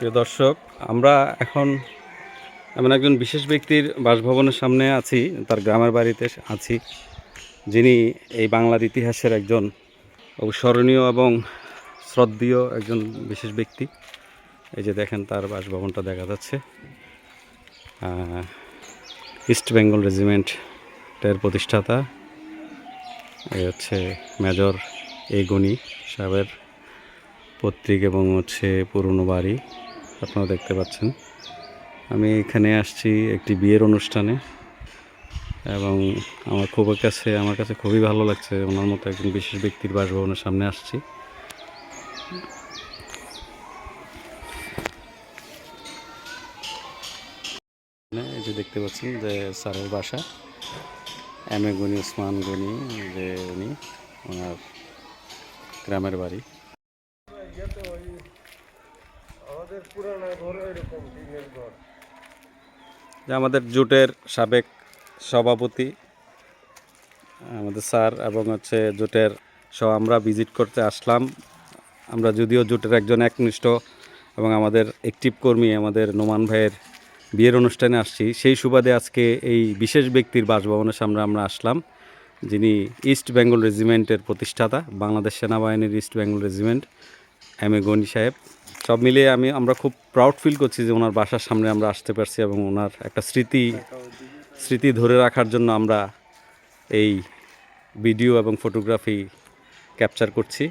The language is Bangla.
প্রিয় দর্শক, আমরা এখন এমন একজন বিশেষ ব্যক্তির বাসভবনের সামনে আছি, তার গ্রামের বাড়িতে আছি, যিনি এই বাংলার ইতিহাসের একজন অবিস্মরণীয় এবং শ্রদ্ধেয় একজন বিশেষ ব্যক্তি। এই যে দেখেন, তার বাসভবনটা দেখা যাচ্ছে। ইস্ট বেঙ্গল রেজিমেন্টের প্রতিষ্ঠাতা এই হচ্ছে মেজর এ গনি সাহেবের পৈতৃক এবং পুরনো বাড়ি আপনারা দেখতে পাচ্ছেন। আমি এখানে আসছি একটি বিয়ের অনুষ্ঠানে এবং আমার কাছে খুবই ভালো লাগছে। ওনার মতো একজন বিশেষ ব্যক্তির বাসভবনের সামনে আসছি। এই যে দেখতে পাচ্ছেন যে স্যারের বাসা, এম এ গনি, ওসমান গনি, যে উনি ওনার গ্রামের বাড়ি। যে আমাদের জোটের সাবেক সভাপতি আমাদের স্যার এবং জোটের আমরা ভিজিট করতে আসলাম। আমরা যদিও জোটের একজন একনিষ্ঠ এবং আমাদের অ্যাক্টিভ কর্মী, আমাদের নোমান ভাইয়ের বিয়ের অনুষ্ঠানে আসছি, সেই সুবাদে আজকে এই বিশেষ ব্যক্তির বাসভবনের সামনে আমরা আসলাম, যিনি ইস্ট বেঙ্গল রেজিমেন্টের প্রতিষ্ঠাতা, বাংলাদেশ সেনাবাহিনীর east Bengal regiment, M A Gani সাহেব। সব মিলিয়ে আমরা খুব প্রাউড ফিল করছি যে ওনার বাসার সামনে আমরা আসতে পারছি এবং ওনার একটা স্মৃতি ধরে রাখার জন্য আমরা এই ভিডিও এবং ফটোগ্রাফি ক্যাপচার করছি।